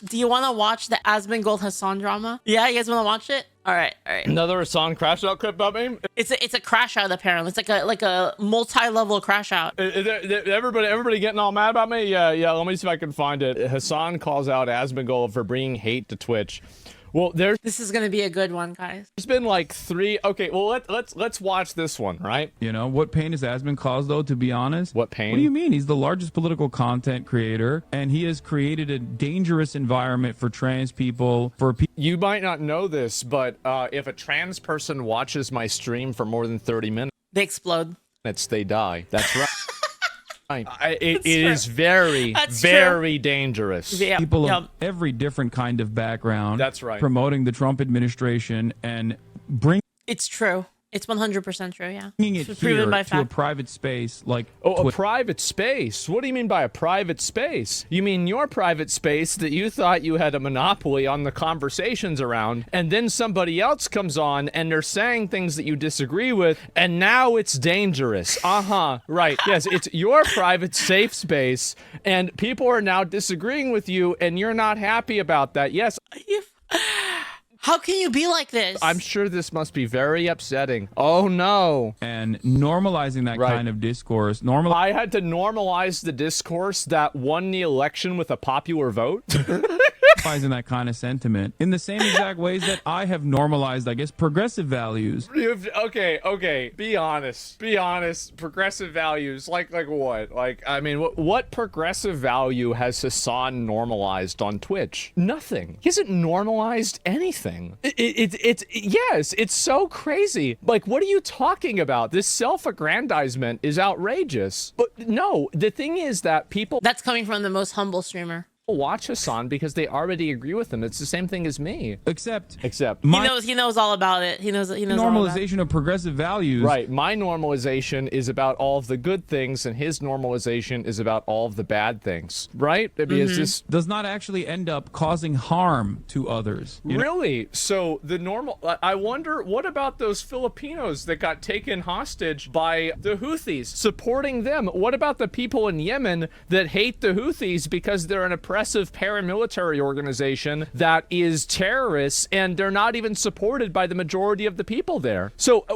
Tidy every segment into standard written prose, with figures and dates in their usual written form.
Do you want to watch the Asmongold Hasan drama? Yeah, you guys want to watch it? All right. Another Hasan crash out clip about me? It's a crash out apparently. It's like a multi-level crash out. Everybody getting all mad about me? Yeah. Let me see if I can find it. Hasan calls out Asmongold for bringing hate to Twitch. Well, this is gonna be a good one, guys. There's been like 3. Okay, well let's watch this one, right? You know what pain has Asmon caused, though? To be honest, what pain? What do you mean? He's the largest political content creator, and he has created a dangerous environment for trans people. You might not know this, but if a trans person watches my stream for more than 30 minutes, they explode. They die. That's right. It is very dangerous. Yeah. People of every different kind of background. That's right. Promoting the Trump administration and It's true. It's 100% true, yeah. Bringing it here to a private space like a private space? What do you mean by a private space? You mean your private space that you thought you had a monopoly on the conversations around, and then somebody else comes on and they're saying things that you disagree with, and now it's dangerous. Right. Yes, it's your private safe space, and people are now disagreeing with you, and you're not happy about that. Yes. How can you be like this? I'm sure this must be very upsetting. Oh no. And normalizing that kind of discourse. I had to normalize the discourse that won the election with a popular vote. In that kind of sentiment in the same exact ways that I have normalized, I guess, progressive values. Okay. Be honest. Progressive values, like what? Like, I mean, what progressive value has Hasan normalized on Twitch? Nothing. He hasn't normalized anything. It's so crazy. Like, what are you talking about? This self-aggrandizement is outrageous. But no, the thing is that people... That's coming from the most humble streamer. Watch Hasan because they already agree with him. It's the same thing as me. Except he knows all about it. He knows normalization of progressive values. Right. My normalization is about all of the good things, and his normalization is about all of the bad things. Right? Because this does not actually end up causing harm to others. Really? So the normal... I wonder, what about those Filipinos that got taken hostage by the Houthis, supporting them? What about the people in Yemen that hate the Houthis because they're an oppressive paramilitary organization that is terrorists, and they're not even supported by the majority of the people there? So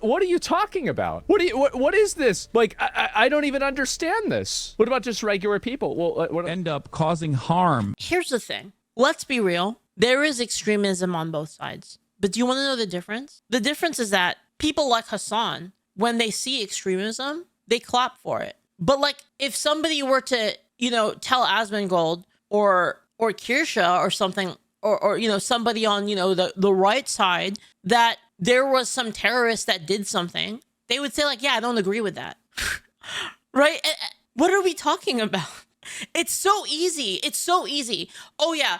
what are you talking about? What is this? Like, I don't even understand this. What about just regular people? Well, what end up causing harm? Here's the thing. Let's be real. There is extremism on both sides. But do you want to know the difference? The difference is that people like Hasan, when they see extremism, they clap for it. But like, if somebody were to, tell Asmongold or Kirsha or something, or somebody on, the right side, that there was some terrorist that did something, they would say like, yeah, I don't agree with that. Right? What are we talking about? It's so easy. Oh yeah,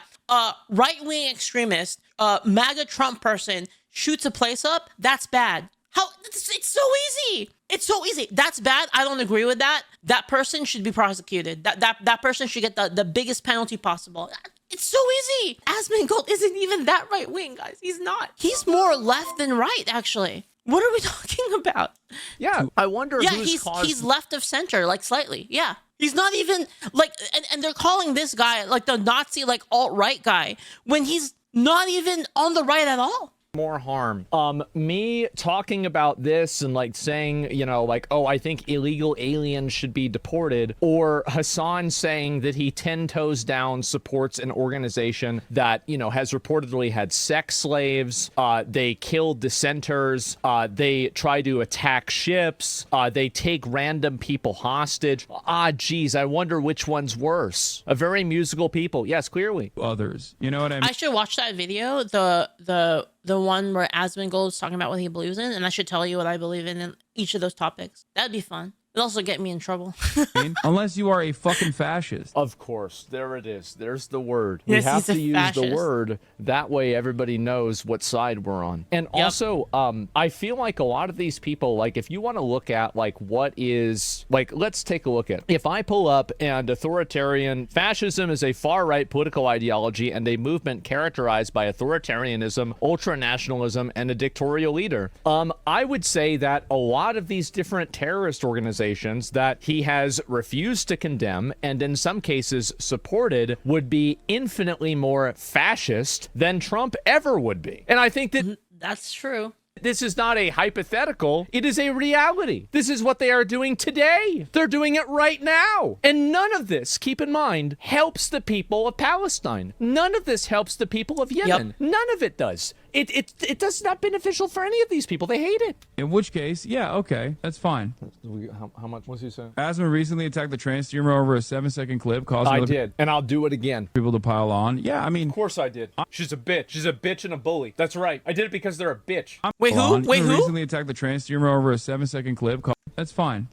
right-wing extremist, MAGA Trump person shoots a place up. That's bad. How? It's so easy. That's bad. I don't agree with that. That person should be prosecuted. That person should get the biggest penalty possible. It's so easy. Asmongold isn't even that right wing, guys. He's not. He's more left than right, actually. What are we talking about? Yeah, I wonder. Yeah, he's left of center, like slightly. Yeah. He's not even like, and they're calling this guy like the Nazi, like alt-right guy, when he's not even on the right at all. More harm. Me talking about this and like saying, like, oh, I think illegal aliens should be deported, or Hasan saying that he 10 toes down supports an organization that, has reportedly had sex slaves, they kill dissenters, they try to attack ships, they take random people hostage. Geez, I wonder which one's worse. A very musical people. Yes, clearly. Others. You know what I mean? I should watch that video, the one where Asmongold is talking about what he believes in, and I should tell you what I believe in each of those topics. That'd be fun. It'd also get me in trouble. Unless you are a fucking fascist. Of course. There it is. There's the word. Yes, we have to use the word. That way everybody knows what side we're on. And also, I feel like a lot of these people, like, if you want to look at, like, what is, like, let's take a look at, if I pull up and authoritarian fascism is a far-right political ideology and a movement characterized by authoritarianism, ultranationalism, and a dictatorial leader, I would say that a lot of these different terrorist organizations organizations that he has refused to condemn and in some cases supported would be infinitely more fascist than Trump ever would be. And I think that That's true. this is not a hypothetical. It is a reality. This is what they are doing today. They're doing it right now. And none of this, keep in mind, helps the people of Palestine. None of this helps the people of Yemen. None of it does. It does not beneficial for any of these people. They hate it. In which case, yeah, okay, that's fine. How much was he saying? Asman recently attacked the trans streamer over a 7-second clip, causing I other did, and I'll do it again. people to pile on. Yeah, I mean, Of course I did. She's a bitch. She's a bitch and a bully. That's right. I did it because they're a bitch. Wait, who? on. Wait, Asman who? recently attacked the trans streamer over a 7-second clip. That's fine.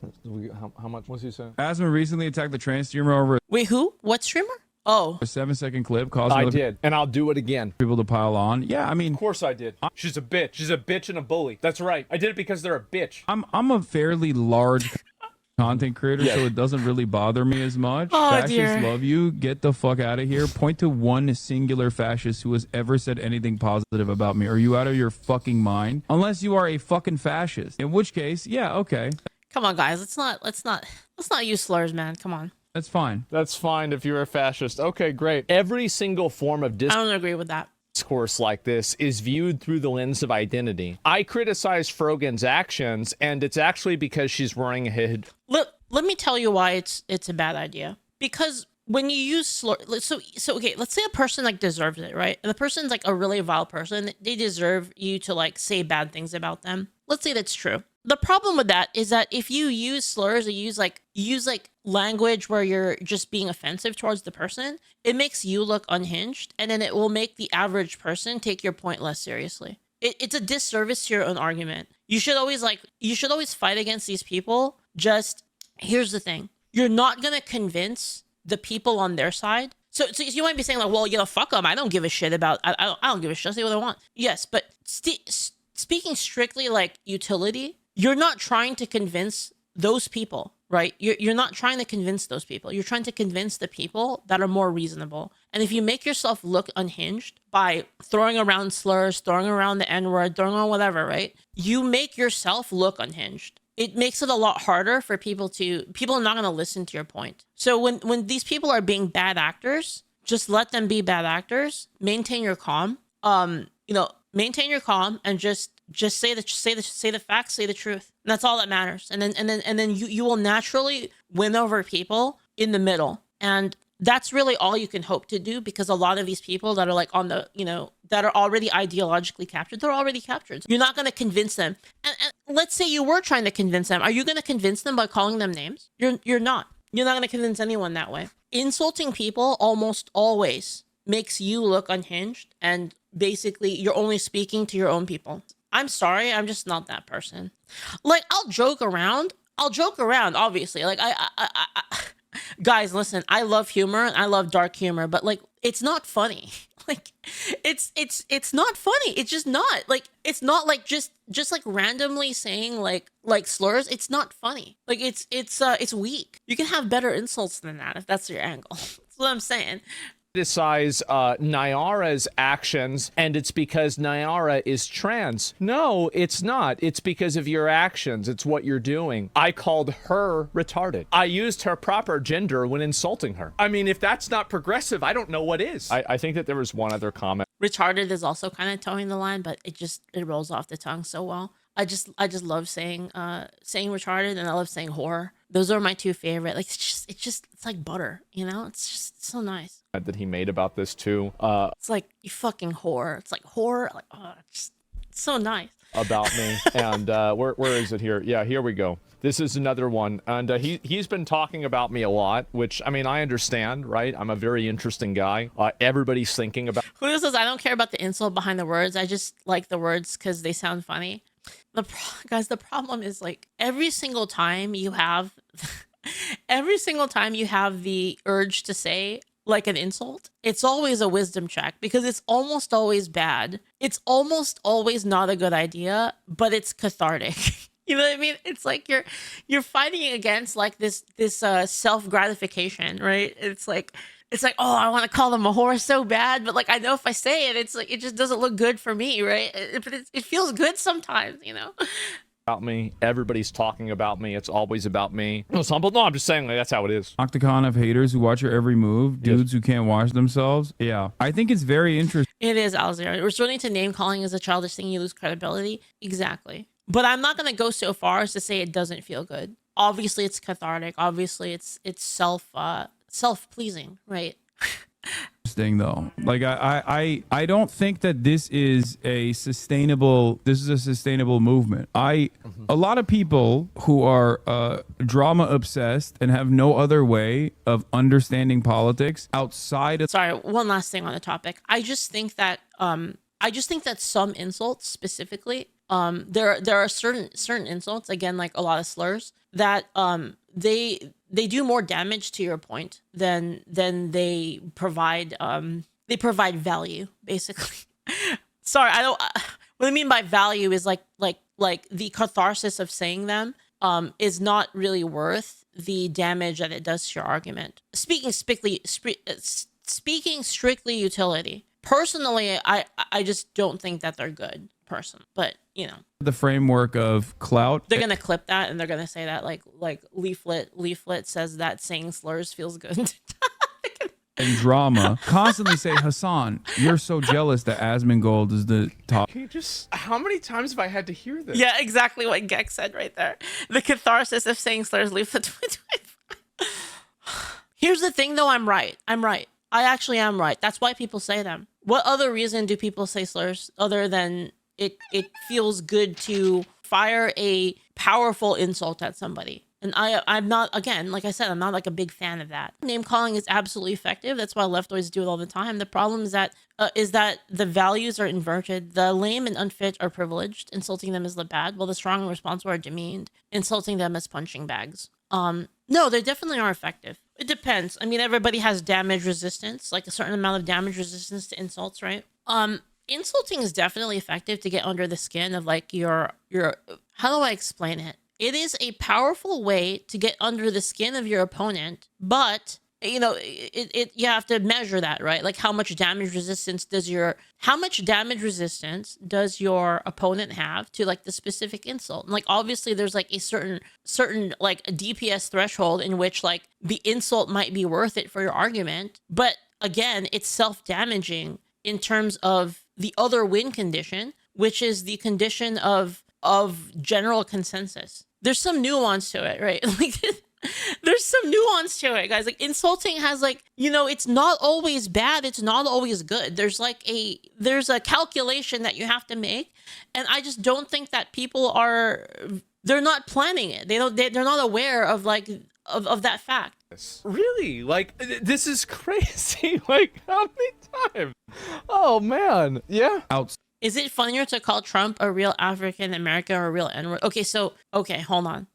How much was he saying? Asman recently attacked the trans streamer over Wait, who? What streamer? Oh, a 7-second clip, causing I other did, and I'll do it again. people to pile on. Yeah, I mean, Of course I did. She's a bitch. She's a bitch and a bully. That's right. I did it because they're a bitch. I'm a fairly large content creator, so it doesn't really bother me as much. Oh, Fascists dear. love you. Get the fuck out of here. Point to one singular fascist who has ever said anything positive about me. Are you out of your fucking mind? Unless you are a fucking fascist. In which case, yeah, okay. come on, guys. Let's not use slurs, man. Come on. That's fine. That's fine if you're a fascist. Okay, great. Every single form of I don't agree with that. discourse like this is viewed through the lens of identity. I criticize Frogan's actions, and it's actually because she's wearing a hood. Let me tell you why it's a bad idea. Because when you use slur, so okay, let's say a person like deserves it, right? And the person's like a really vile person. They deserve you to like say bad things about them. Let's say that's true. The problem with that is that if you use slurs or use language where you're just being offensive towards the person, it makes you look unhinged, and then it will make the average person take your point less seriously. It's a disservice to your own argument. You should always fight against these people. Just here's the thing: you're not gonna convince the people on their side. So you might be saying like, well, fuck them. I don't give a shit about. I don't give a shit. I'll say what I want. Yes, but speaking strictly like utility, you're not trying to convince those people, right? You're not trying to convince those people. You're trying to convince the people that are more reasonable. And if you make yourself look unhinged by throwing around slurs, throwing around the N-word, throwing on whatever, right? You make yourself look unhinged. It makes it a lot harder for people are not going to listen to your point. So when these people are being bad actors, just let them be bad actors. Maintain your calm. Maintain your calm and just say the facts, say the truth. And that's all that matters. And then you will naturally win over people in the middle. And that's really all you can hope to do, because a lot of these people that are like on the, that are already ideologically captured, they're already captured. You're not going to convince them. And let's say you were trying to convince them. Are you going to convince them by calling them names? You're not. You're not going to convince anyone that way. Insulting people almost always makes you look unhinged, and basically you're only speaking to your own people. I'm sorry, I'm just not that person. Like, I'll joke around, obviously. Like, I guys, listen, I love humor and I love dark humor, but like, it's not funny. Like, it's not funny. It's just not. Like, it's not like just like randomly saying like slurs. It's not funny. Like, it's weak. You can have better insults than that if that's your angle. That's what I'm saying. Criticize Nyara's actions, and it's because Nyara is trans. No, it's not. It's because of your actions. It's what you're doing. I called her retarded. I used her proper gender when insulting her. I mean, if that's not progressive, I don't know what is. I think that there was one other comment. Retarded is also kind of towing the line, but it rolls off the tongue so well. I just love saying retarded, and I love saying whore. Those are my two favorite. Like, it's like butter, It's just so nice. That he made about this too. It's like, you fucking whore. It's like whore. Like, oh, it's so nice. About me. And where is it here? Yeah, here we go. This is another one. And he's been talking about me a lot, which, I mean, I understand, right? I'm a very interesting guy. Everybody's thinking about... Julio says, I don't care about the insult behind the words. I just like the words because they sound funny. Guys, the problem is, like, every single time you have the urge to say like an insult, it's always a wisdom check, because it's almost always bad. It's almost always not a good idea, but it's cathartic. You know what I mean? It's like you're fighting against like this self-gratification, right? It's like, oh, I want to call them a whore so bad, but like, I know if I say it, it's like, it just doesn't look good for me, right? But it feels good sometimes, about me. Everybody's talking about me. It's always about me. No, I'm just saying, like, that's how it is. Octagon of haters who watch your every move, dudes who can't watch themselves. Yeah, I think it's very interesting. It is, Alzir. Resorting to name calling is a childish thing. You lose credibility. Exactly. But I'm not going to go so far as to say it doesn't feel good. Obviously, it's cathartic. Obviously, it's self-pleasing, right? Though, like I don't think that this is a sustainable movement. A lot of people who are drama obsessed and have no other way of understanding politics outside of. Sorry, one last thing on the topic. I just think that some insults specifically, there are certain insults, again, like a lot of slurs, that they do more damage to your point than they provide value, basically. Sorry, I don't what I mean by value is like the catharsis of saying them is not really worth the damage that it does to your argument. Speaking strictly utility. Personally, I just don't think that they're good person, but you know, the framework of clout. They're gonna clip that and they're gonna say that like Leaflit says that saying slurs feels good. And drama constantly say, Hasan, you're so jealous that Asmongold is the top. Can you just, how many times have I had to hear this? Yeah, exactly what Gex said right there. The catharsis of saying slurs, Leaflit. Here's the thing though, I'm right. I actually am right. That's why people say them. What other reason do people say slurs other than it feels good to fire a powerful insult at somebody? And I'm not, again, like I said, I'm not like a big fan of that. Name calling is absolutely effective. That's why leftoids do it all the time. The problem is that the values are inverted. The lame and unfit are privileged. Insulting them is the bad, while the strong and responsible are demeaned. Insulting them is punching bags. No, they definitely are effective. It depends. I mean, everybody has damage resistance, like a certain amount of damage resistance to insults, right? Insulting is definitely effective to get under the skin of like your, how do I explain it? It is a powerful way to get under the skin of your opponent, but you know, you have to measure that, right? Like how much damage resistance does your opponent have to like the specific insult? And like obviously there's like a certain like a DPS threshold in which like the insult might be worth it for your argument, but again, it's self-damaging in terms of the other win condition, which is the condition of general consensus. There's some nuance to it, right? Like there's some nuance to it, guys. Like insulting has like, you know, it's not always bad, it's not always good. There's a calculation that you have to make, and I just don't think that people they're not planning it. They're not aware of like of that fact. Really? Like this is crazy. Like how many times? Oh man. Yeah. Is it funnier to call Trump a real African American or a real N-word? Okay, hold on.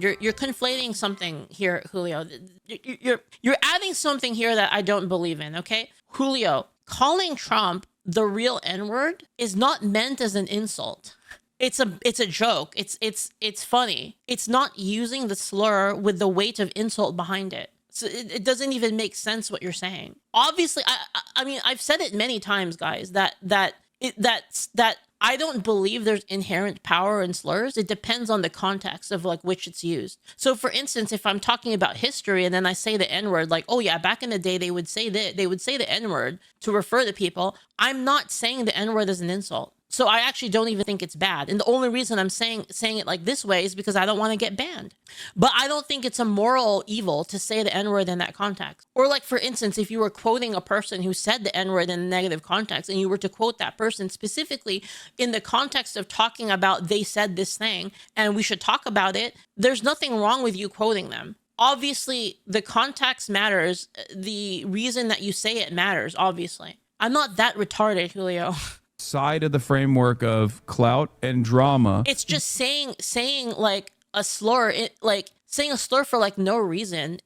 You're conflating something here, Julio. You're adding something here that I don't believe in, okay? Julio, calling Trump the real N-word is not meant as an insult. It's a joke. It's funny. It's not using the slur with the weight of insult behind it. So it doesn't even make sense what you're saying. Obviously, I mean, I've said it many times, guys, that I don't believe there's inherent power in slurs. It depends on the context of like which it's used. So for instance, if I'm talking about history and then I say the N-word, like, oh yeah, back in the day they would say the N-word to refer to people. I'm not saying the N-word is an insult. So I actually don't even think it's bad. And the only reason I'm saying it like this way is because I don't want to get banned. But I don't think it's a moral evil to say the N-word in that context. Or like, for instance, if you were quoting a person who said the N-word in a negative context and you were to quote that person specifically in the context of talking about they said this thing and we should talk about it, there's nothing wrong with you quoting them. Obviously, the context matters. The reason that you say it matters, obviously. I'm not that retarded, Julio. Side of the framework of clout and drama. It's just saying like a slur, saying a slur for like no reason,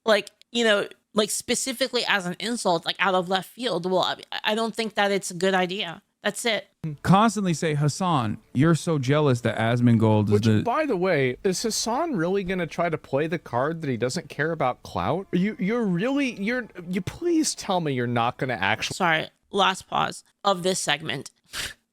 like, you know, like specifically as an insult, like out of left field. Well, I don't think that it's a good idea. That's it. Constantly say, Hasan, you're so jealous that Asmongold is by the way, is Hasan really gonna try to play the card that he doesn't care about clout? You please tell me you're not gonna actually. Sorry. Last pause of this segment.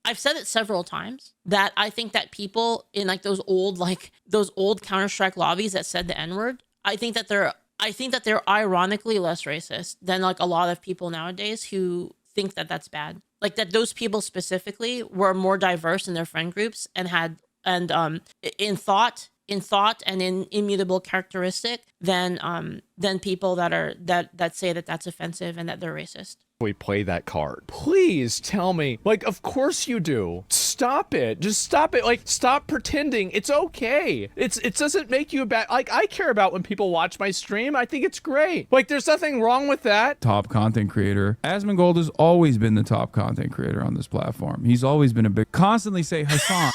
I've said it several times that I think that people in like those old Counter-Strike lobbies that said the N-word, I think that they're ironically less racist than like a lot of people nowadays who think that that's bad. Like that those people specifically were more diverse in their friend groups and had in thought and in immutable characteristic than people that say that that's offensive and that they're racist. We play that card. Please tell me. Like, of course you do. Stop it. Just stop it. Like, stop pretending. It's okay. It doesn't make you a bad. Like, I care about when people watch my stream. I think it's great. Like, there's nothing wrong with that. Top content creator. Asmongold has always been the top content creator on this platform. He's always been a big. Constantly say Hasan.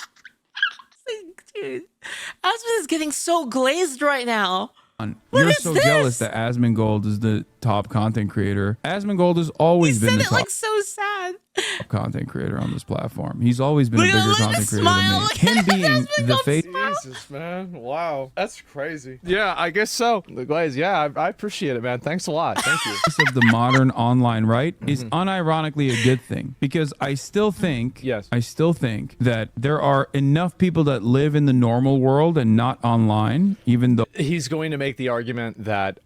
Dude, Asmon is getting so glazed right now. You're so jealous that Asmongold is the top content creator. Asmongold has always been the top like so sad content creator on this platform. He's always been a bigger look at content the creator smile. than me. Him being the face. Jesus, man. Wow. That's crazy. Yeah, I guess so. The glaze. Yeah, I appreciate it, man. Thanks a lot. Thank you. Of the modern online right is unironically a good thing, because I still think that there are enough people that live in the normal world and not online, even though He's going to make the argument that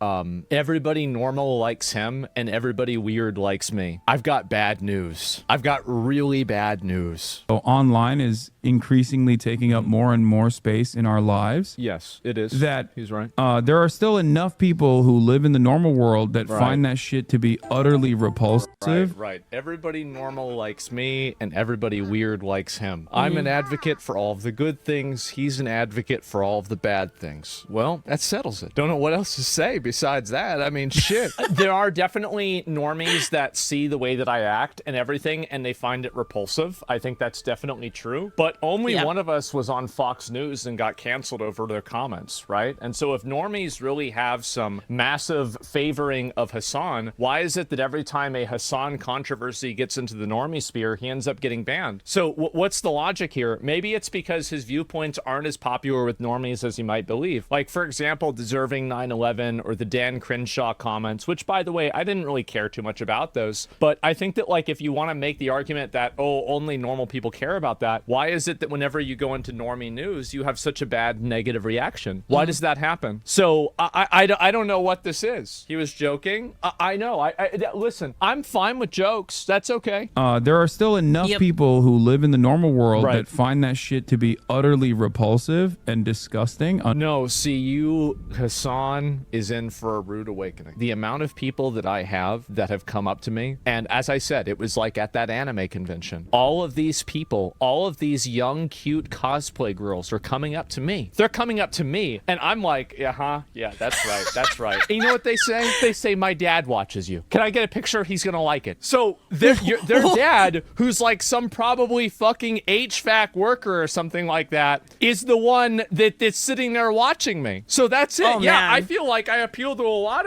everybody normal likes him and everybody weird likes me. I've got bad news. I've got really bad news. online is increasingly taking up more and more space in our lives. Yes, it is. That he's right. There are still enough people who live in the normal world that find that shit to be utterly repulsive. Right. Everybody normal likes me and everybody weird likes him. I'm an advocate for all of the good things. He's an advocate for all of the bad things. Well, that settles it. Don't know what else to say besides that. I mean, shit. There are definitely normies that see the way that I act and everything and they find it repulsive. I think that's definitely true. But only one of us was on Fox News and got canceled over their comments, right? And so if normies really have some massive favoring of Hasan, why is it that every time a Hasan controversy gets into the normie sphere, he ends up getting banned? So what's the logic here? Maybe it's because his viewpoints aren't as popular with normies as he might believe. Like, for example, deserving 9/11 or the Dan Crenshaw comments, which, by the way, I didn't really care too much about those. But I think that, like, if you want to make the argument that, oh, only normal people care about that, why is it that whenever you go into normie news, you have such a bad negative reaction? Why does that happen? So I don't know what this is. He was joking. I know. Listen, I'm fine with jokes. That's okay. There are still enough people who live in the normal world that find that shit to be utterly repulsive and disgusting. No, see, Hasan is in for a rude awakening. The amount of people that I have that have come up to me, and as I said, it was like at that anime convention. All of these people, all of these young, cute cosplay girls are coming up to me. They're coming up to me, and I'm like, yeah, that's right, that's right. And you know what they say? They say, my dad watches you. Can I get a picture? He's gonna like it. So their dad, who's like some probably fucking HVAC worker or something like that, is the one that's sitting there watching me. So that's it. Oh, yeah, man. I feel like I appeal to a lot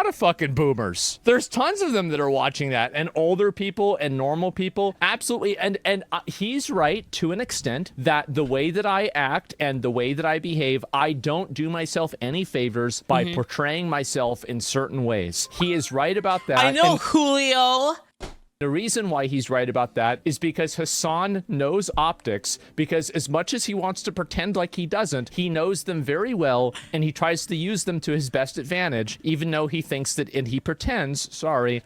of fucking boomers. There's tons of them that are watching that, and older people and normal people, absolutely. And he's right to an extent that the way that I act and the way that I behave, I don't do myself any favors by portraying myself in certain ways. He is right about that. I know, Julio. The reason why he's right about that is because Hasan knows optics, because as much as he wants to pretend like he doesn't, he knows them very well, and he tries to use them to his best advantage, even though he thinks that, and he pretends,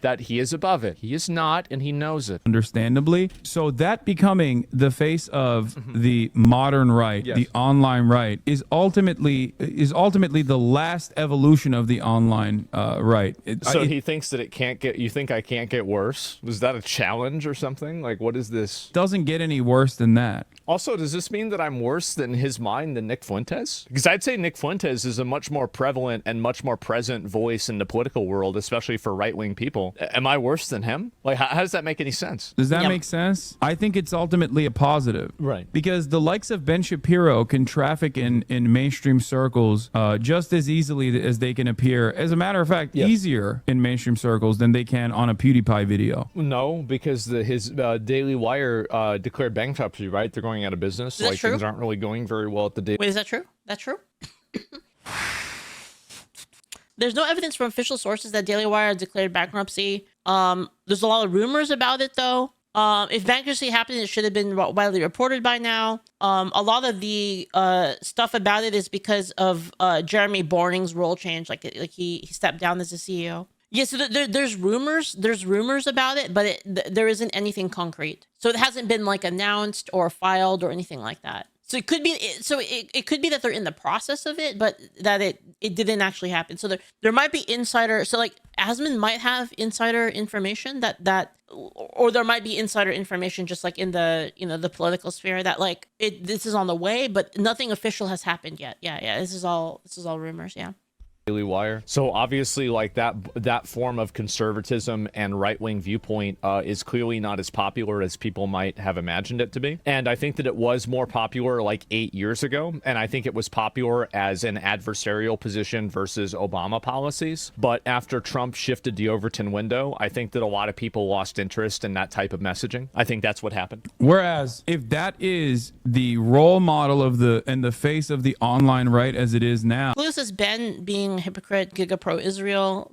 that he is above it. He is not, and he knows it. Understandably. So that becoming the face of the modern right, the online right, is ultimately the last evolution of the online right. He thinks that it can't get, you think I can't get worse? Was that a challenge or something? Like, what is this? Doesn't get any worse than that. Also, does this mean that I'm worse than his mind than Nick Fuentes? Because I'd say Nick Fuentes is a much more prevalent and much more present voice in the political world, especially for right-wing people. Am I worse than him? Like, how does that make any sense? Does that make sense? I think it's ultimately a positive. Right. Because the likes of Ben Shapiro can traffic in mainstream circles just as easily as they can appear. As a matter of fact, easier in mainstream circles than they can on a PewDiePie video. No, because his Daily Wire declared bankruptcy, right? They're going out of business. Is that true? Things aren't really going very well at the Daily. Wait, is that true? That's true? There's no evidence from official sources that Daily Wire declared bankruptcy. There's a lot of rumors about it, though. If bankruptcy happened, it should have been widely reported by now. A lot of the stuff about it is because of Jeremy Borning's role change, like he stepped down as a CEO. Yeah, so there's rumors about it, but there isn't anything concrete. So it hasn't been like announced or filed or anything like that. So it could be it could be that they're in the process of it, but that it didn't actually happen. So there might be insider. So like Asmon might have insider information that or there might be insider information just like in the the political sphere that like this is on the way, but nothing official has happened yet. Yeah. This is all rumors. Yeah. Daily Wire. So obviously, like that form of conservatism and right-wing viewpoint is clearly not as popular as people might have imagined it to be. And I think that it was more popular like 8 years ago, and I think it was popular as an adversarial position versus Obama policies. But after Trump shifted the Overton window, I think that a lot of people lost interest in that type of messaging. I think that's what happened. Whereas if that is the role model of the face of the online right as it is now, Blue says Ben being a hypocrite, Giga Pro Israel,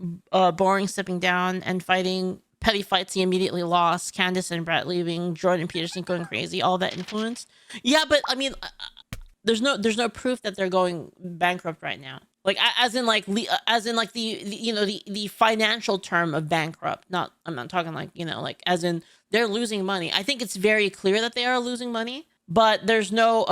Boring stepping down and fighting petty fights he immediately lost, Candace and Brett leaving, Jordan Peterson going crazy, all that influence. Yeah, but I mean, there's no proof that they're going bankrupt right now. Like as in the financial term of bankrupt. I'm not talking like like as in they're losing money. I think it's very clear that they are losing money, but there's no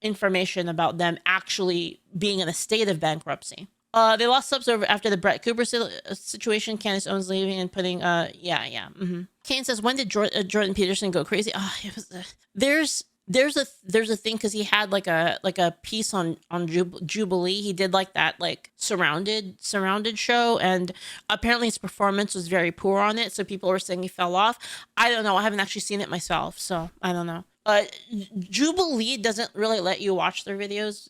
information about them actually being in a state of bankruptcy. They lost subs over after the Brett Cooper situation. Candace Owens leaving and putting Kane says, when did Jordan Peterson go crazy? It was there's a thing because he had like a piece on Jubilee. He did like that like surrounded show, and apparently his performance was very poor on it, so people were saying he fell off. I don't know, I haven't actually seen it myself, so I don't know. Jubilee doesn't really let you watch their videos.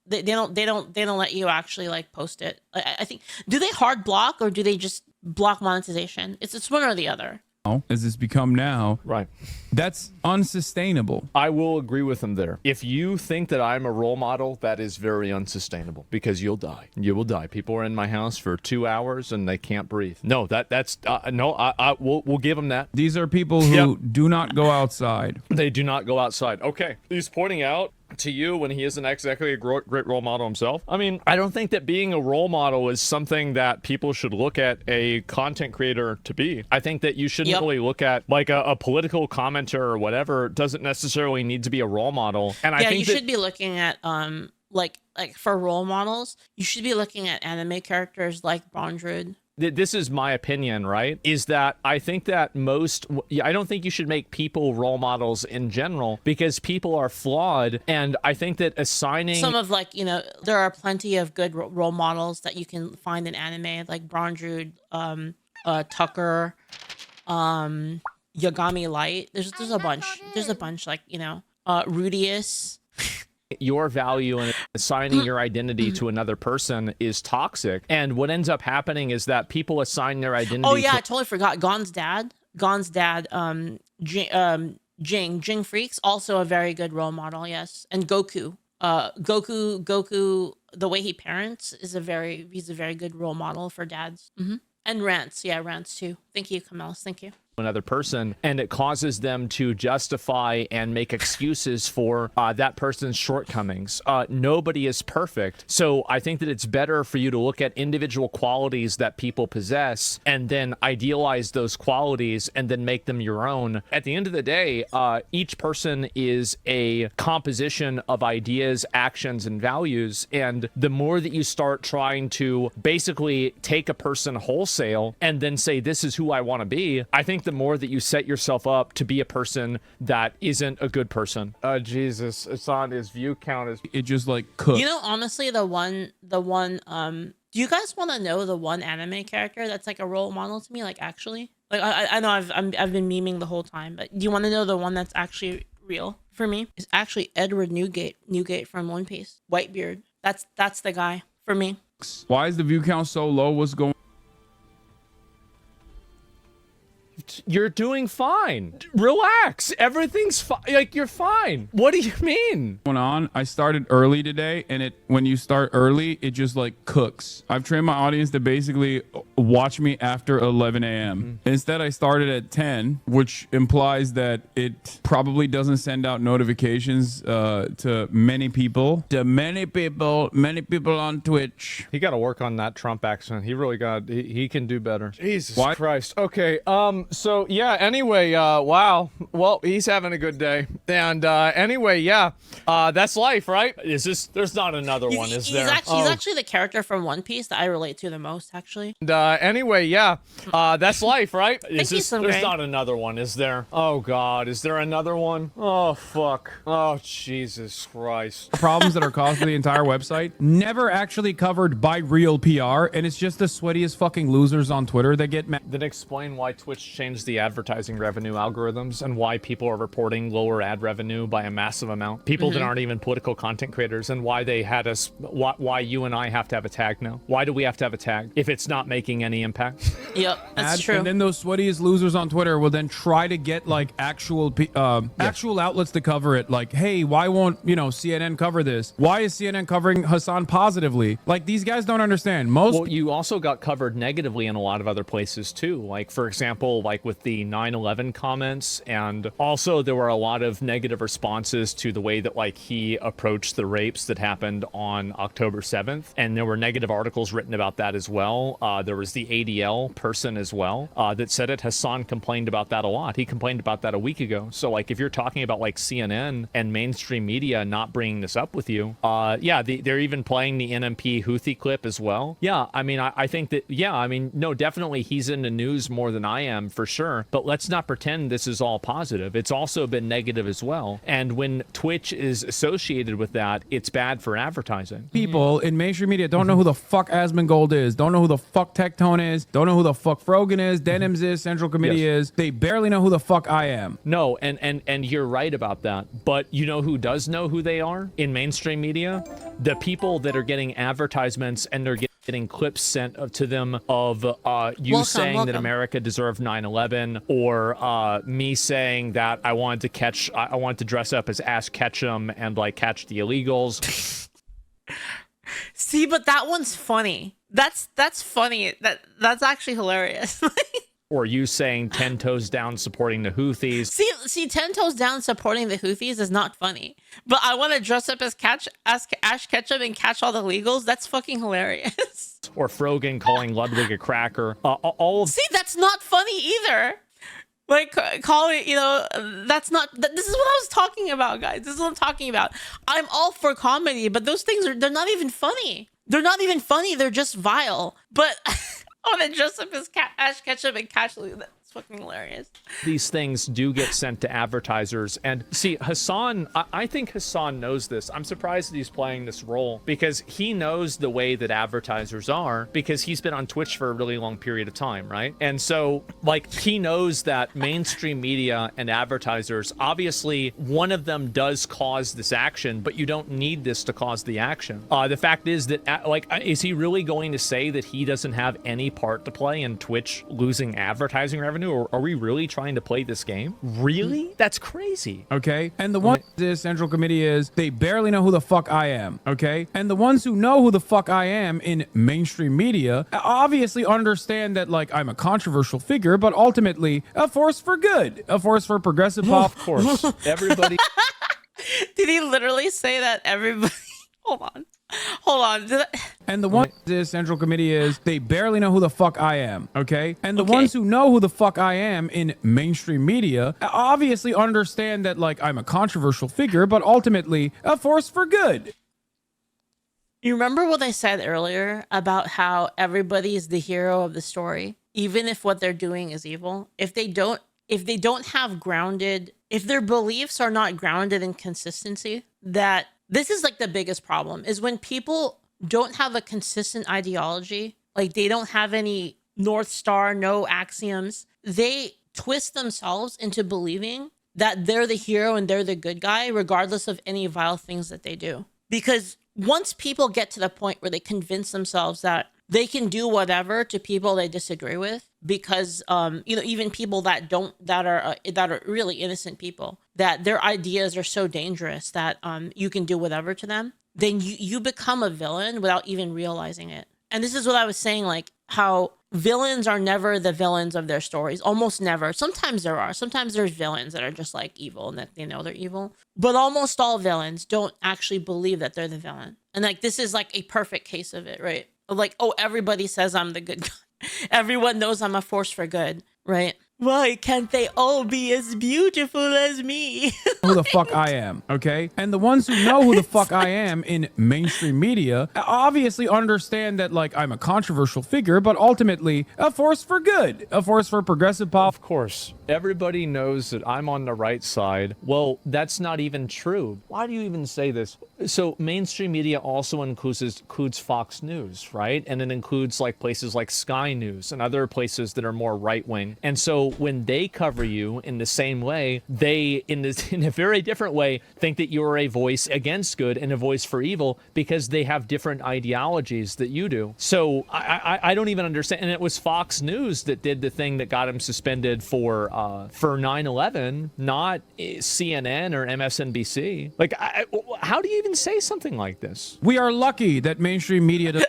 They don't let you actually like post it. I think, do they hard block or do they just block monetization? It's one or the other. As it's become now, right? That's unsustainable. I will agree with him there. If you think that I'm a role model, that is very unsustainable because you'll die. You will die. People are in my house for 2 hours and they can't breathe. No, that's no. We'll give them that. These are people who do not go outside. They do not go outside. Okay, he's pointing out to you when he isn't exactly a great role model himself. I mean, I don't think that being a role model is something that people should look at a content creator to be. I think that you shouldn't really look at like a political commenter or whatever. It doesn't necessarily need to be a role model. And I think you should be looking at like for role models, you should be looking at anime characters like Bondrewd. This is my opinion, right? Is that I think that I don't think you should make people role models in general because people are flawed. And I think that assigning some of like, there are plenty of good role models that you can find in anime, like Bondrewd, Tucker, Yagami Light. There's a bunch like, Rudius. Your value and assigning your identity to another person is toxic. And what ends up happening is that people assign their identity. Oh yeah, I totally forgot. Gon's dad, Jing Freaks, also a very good role model. Yes, and Goku, the way he parents is he's a very good role model for dads. And Rants, Rants too. Thank you, Kamelis. Thank you. Another person, and it causes them to justify and make excuses for that person's shortcomings. Nobody is perfect, so I think that it's better for you to look at individual qualities that people possess and then idealize those qualities and then make them your own. At the end of the day, each person is a composition of ideas, actions, and values, and the more that you start trying to basically take a person wholesale and then say, this is who I want to be, I think the more that you set yourself up to be a person that isn't a good person. Jesus, it's on his view count is it just like cooked. Honestly, the one do you guys want to know the one anime character that's like a role model to me? Like actually, like I know I've been memeing the whole time, but do you want to know the one that's actually real for me? It's actually Edward Newgate from One Piece. Whitebeard. That's the guy for me. Why is the view count so low? What's going you're doing fine. Relax. Everything's fine. Like, you're fine. What do you mean? Going on, I started early today, and when you start early, it just like cooks. I've trained my audience to basically watch me after 11 a.m. Instead, I started at 10, which implies that it probably doesn't send out notifications to many people. Many people on Twitch. He got to work on that Trump accent. He really got. He can do better. Jesus Why? Christ. Okay. So yeah. Anyway. Wow. Well, he's having a good day. And anyway, yeah. That's life, right? Is this? There's not another one, is there? He's actually the character from One Piece that I relate to the most, actually. And anyway, yeah. That's life, right? Is this? There's not another one, is there? Oh God. Is there another one? Oh fuck. Oh Jesus Christ. Problems that are caused to the entire website never actually covered by real PR, and it's just the sweatiest fucking losers on Twitter that get mad. Then explain why Twitch changed the advertising revenue algorithms and why people are reporting lower ad revenue by a massive amount. People that aren't even political content creators, and why they had us, why you and I have to have a tag now. Why do we have to have a tag if it's not making any impact? Yep, that's true. And then those sweatiest losers on Twitter will then try to get like actual outlets to cover it. Like, hey, why won't CNN cover this? Why is CNN covering Hasan positively? Like, these guys don't understand. Well, you also got covered negatively in a lot of other places too. Like, for example, like with the 9/11 comments, and also there were a lot of negative responses to the way that like he approached the rapes that happened on October 7th, and there were negative articles written about that as well. There was the ADL person as well that said it. Hasan complained about that a lot. He complained about that a week ago. So like, if you're talking about like CNN and mainstream media not bringing this up with you, yeah, they're even playing the NMP Houthi clip as well. Yeah, I mean, I think that, yeah, I mean, no, definitely he's in the news more than I am, for sure. But let's not pretend this is all positive. It's also been negative as well. And when Twitch is associated with that, it's bad for advertising. People in mainstream media don't know who the fuck Asmongold is, don't know who the fuck Tectone is, don't know who the fuck Frogan is, Denims is, Central Committee is. They barely know who the fuck I am. No, and you're right about that. But you know who does know who they are in mainstream media? The people that are getting advertisements and they're getting clips sent to them of you saying that America deserved 9/11, or me saying that I wanted to dress up as Ash Ketchum and like catch the illegals. See, but that one's funny. That's funny. That's actually hilarious. Or you saying 10 toes down supporting the Houthis. See, 10 toes down supporting the Houthis is not funny. But I want to dress up as Ash Ketchum and catch all the illegals. That's fucking hilarious. Or Frogan calling Ludwig a cracker. All of See, that's not funny either. Like, calling, that's not, this is what I was talking about, guys. This is what I'm talking about. I'm all for comedy, but those things they're not even funny. They're not even funny. They're just vile. But I want to dress up as Ash Ketchum and catch that's fucking hilarious. These things do get sent to advertisers. And see, Hasan, I think Hasan knows this. I'm surprised that he's playing this role, because he knows the way that advertisers are, because he's been on Twitch for a really long period of time, right? And so, like, he knows that mainstream media and advertisers, obviously, one of them does cause this action, but you don't need this to cause the action. The fact is that, is he really going to say that he doesn't have any part to play in Twitch losing advertising revenue? Or are we really trying to play this game? Really? That's crazy. Okay. And the one this Central Committee is, they barely know who the fuck I am. Okay. And the ones who know who the fuck I am in mainstream media obviously understand that, like, I'm a controversial figure, but ultimately a force for good, a force for progressive pop. Of course. Everybody. Did he literally say that everybody? Hold on. And the one this Central Committee is, they barely know who the fuck I am. Okay. And the ones who know who the fuck I am in mainstream media obviously understand that, like, I'm a controversial figure, but ultimately a force for good. You remember what I said earlier about how everybody is the hero of the story, even if what they're doing is evil? If they don't have grounded, if their beliefs are not grounded in consistency, that this is like the biggest problem, is when people don't have a consistent ideology, like they don't have any North Star, no axioms, they twist themselves into believing that they're the hero and they're the good guy, regardless of any vile things that they do. Because once people get to the point where they convince themselves that they can do whatever to people they disagree with, because even people that are really innocent people, that their ideas are so dangerous that you can do whatever to them, then you become a villain without even realizing it. And this is what I was saying, like how villains are never the villains of their stories. Almost never. Sometimes there are. Sometimes there's villains that are just like evil and that they know they're evil. But almost all villains don't actually believe that they're the villain. And like this is like a perfect case of it, right? Of like, oh, everybody says I'm the good guy. Everyone knows I'm a force for good, right? Why can't they all be as beautiful as me? Who the fuck I am, okay? And the ones who know who the fuck I am in mainstream media obviously understand that, like, I'm a controversial figure, but ultimately a force for good, a force for progressive pop. Of course, everybody knows that I'm on the right side. Well, that's not even true. Why do you even say this? So mainstream media also includes Fox News, right? And it includes like places like Sky News and other places that are more right-wing. And so when they cover you in the same way, they, in a very different way, think that you're a voice against good and a voice for evil because they have different ideologies that you do. So I don't even understand. And it was Fox News that did the thing that got him suspended for 9/11, not CNN or MSNBC. Like, how do you even say something like this? We are lucky that mainstream media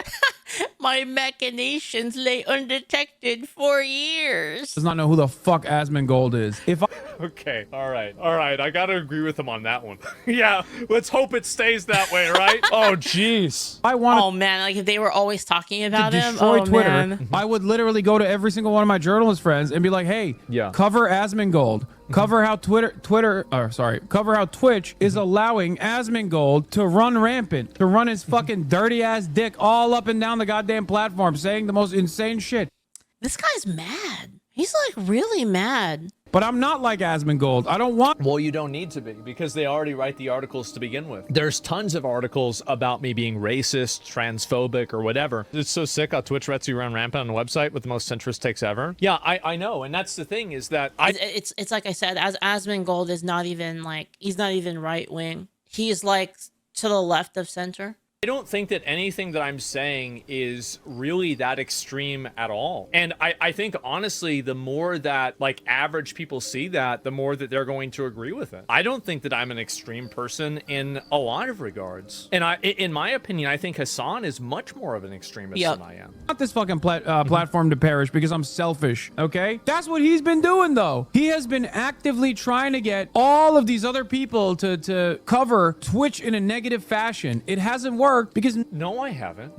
My machinations lay undetected for years. does not know who the fuck Asmongold is. If I Okay, all right. I gotta agree with him on that one. Yeah, let's hope it stays that way, right? Oh, jeez. want Oh man, like if they were always talking to about him, destroy oh Twitter, man. I would literally go to every single one of my journalist friends and be like, hey, Yeah. cover Asmongold. Cover how cover how Twitch is allowing Asmongold to run rampant, to run his fucking dirty ass dick all up and down the goddamn platform, saying the most insane shit. This guy's mad. He's like really mad. But I'm not like Asmongold. I don't want. Well, you don't need to be because they already write the articles to begin with. There's tons of articles about me being racist, transphobic, or whatever. It's so sick how Twitch lets you run rampant on the website with the most centrist takes ever. Yeah, I know, and that's the thing is that It's like I said, as Asmongold is not even like he's not even right wing. He's like to the left of center. I don't think that anything that I'm saying is really that extreme at all. And I think, honestly, the more that, like, average people see that, the more that they're going to agree with it. I don't think that I'm an extreme person in a lot of regards. And in my opinion, I think Hasan is much more of an extremist than I am. Want this fucking platform to perish because I'm selfish, okay? That's what he's been doing, though. He has been actively trying to get all of these other people to cover Twitch in a negative fashion. It hasn't worked because No, I haven't.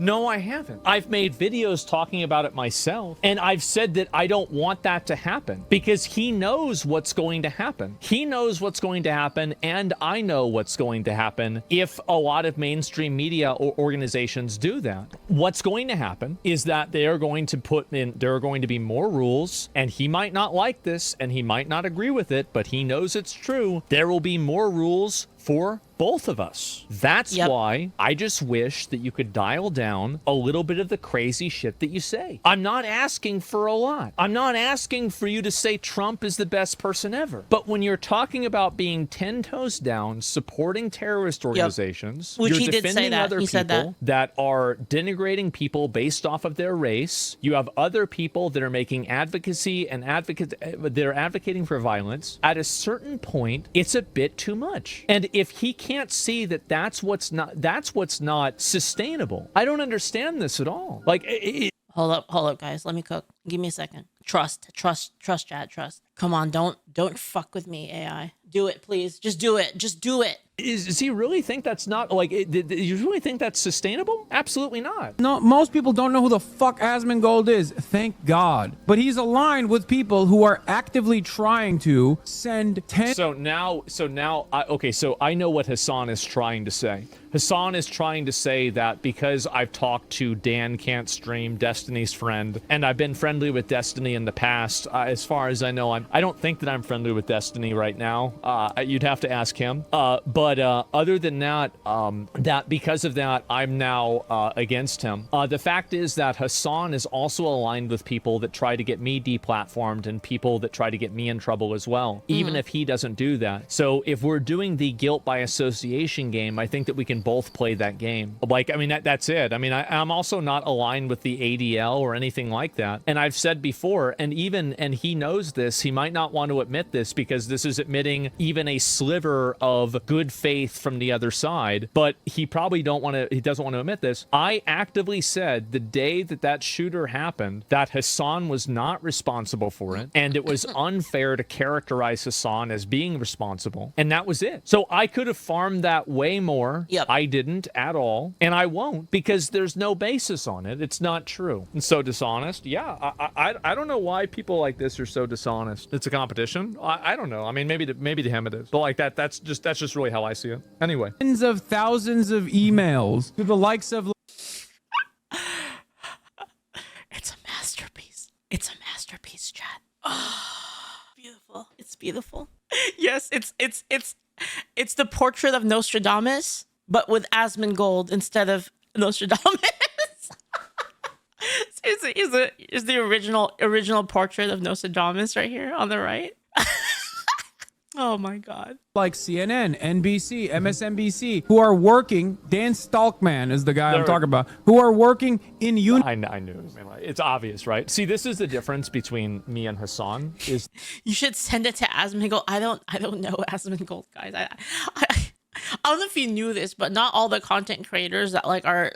I've made videos talking about it myself, and I've said that I don't want that to happen because he knows what's going to happen. He knows what's going to happen, and I know what's going to happen if a lot of mainstream media or organizations do that. What's going to happen is that there are going to be more rules, and he might not like this, and he might not agree with it, but he knows it's true. There will be more rules for both of us. That's why I just wish that you could dial down a little bit of the crazy shit that you say. I'm not asking for a lot. I'm not asking for you to say Trump is the best person ever. But when you're talking about being 10 toes down, supporting terrorist organizations, Which you're he did say defending that. other He said people that are denigrating people based off of their race. You have other people that are making they're advocating for violence. At a certain point, it's a bit too much. And if he can't see that that's what's not sustainable, I don't understand this at all. Like, Hold up, guys. Let me cook. Give me a second. Trust, Chad, trust. Come on, don't fuck with me, AI. Do it, please. Just do it. Does he really think that's not, like, do you really think that's sustainable? Absolutely not. no, most people don't know who the fuck Asmongold is. Thank God. But he's aligned with people who are actively trying to send 10. So now, I know what Hasan is trying to say. Hasan is trying to say that because I've talked to Dan Can't Stream, Destiny's friend, and I've been friendly with Destiny in the past. As far as I know, I don't think that I'm friendly with Destiny right now. You'd have to ask him. But other than that, that because of that, I'm now against him. The fact is that Hasan is also aligned with people that try to get me deplatformed and people that try to get me in trouble as well, even if he doesn't do that. So if we're doing the guilt by association game, I think that we can both play that game. Like, that's it. I'm also not aligned with the ADL or anything like that. And I've said before, before, and he knows this. He might not want to admit this because this is admitting even a sliver of good faith from the other side, but he doesn't want to admit this. I actively said the day that shooter happened that Hasan was not responsible for it, and it was unfair to characterize Hasan as being responsible, and that was it. So I could have farmed that way more. Yep. I didn't at all, and I won't because there's no basis on it. It's not true. And so dishonest. Yeah, I don't know why people like this are so dishonest. It's a competition. I don't know. I mean, maybe to him it is, but like that's just really how I see it. Anyway, Tens of thousands of emails to the likes of. It's a masterpiece. It's a masterpiece, chat. Oh, beautiful. It's beautiful. Yes, it's the portrait of Nostradamus, but with Asmongold instead of Nostradamus. Is the original portrait of Nostradamus right here on the right? Oh my God. Like CNN, NBC, MSNBC, who are working, Dan Stalkman is the guy I'm talking about, who are working in unison. I knew. I mean, like, it's obvious, right? See, this is the difference between me and Hasan. Is You should send it to Asmongold. I don't know Asmongold, guys. I don't know if you knew this, but not all the content creators that like are,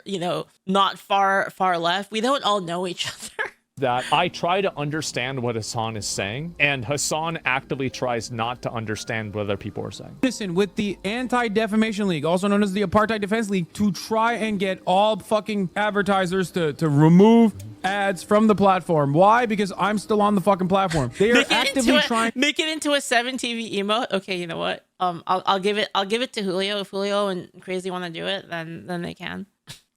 not far left, we don't all know each other. that I try to understand what Hasan is saying, and Hasan actively tries not to understand what other people are saying. Listen, with the Anti-Defamation League, also known as the Apartheid Defense League, to try and get all fucking advertisers to remove ads from the platform. Why? Because I'm still on the fucking platform. They are actively trying. Make it into a 7TV emote. Okay, you know what? I'll give it to Julio. If Julio and Crazy want to do it, then they can.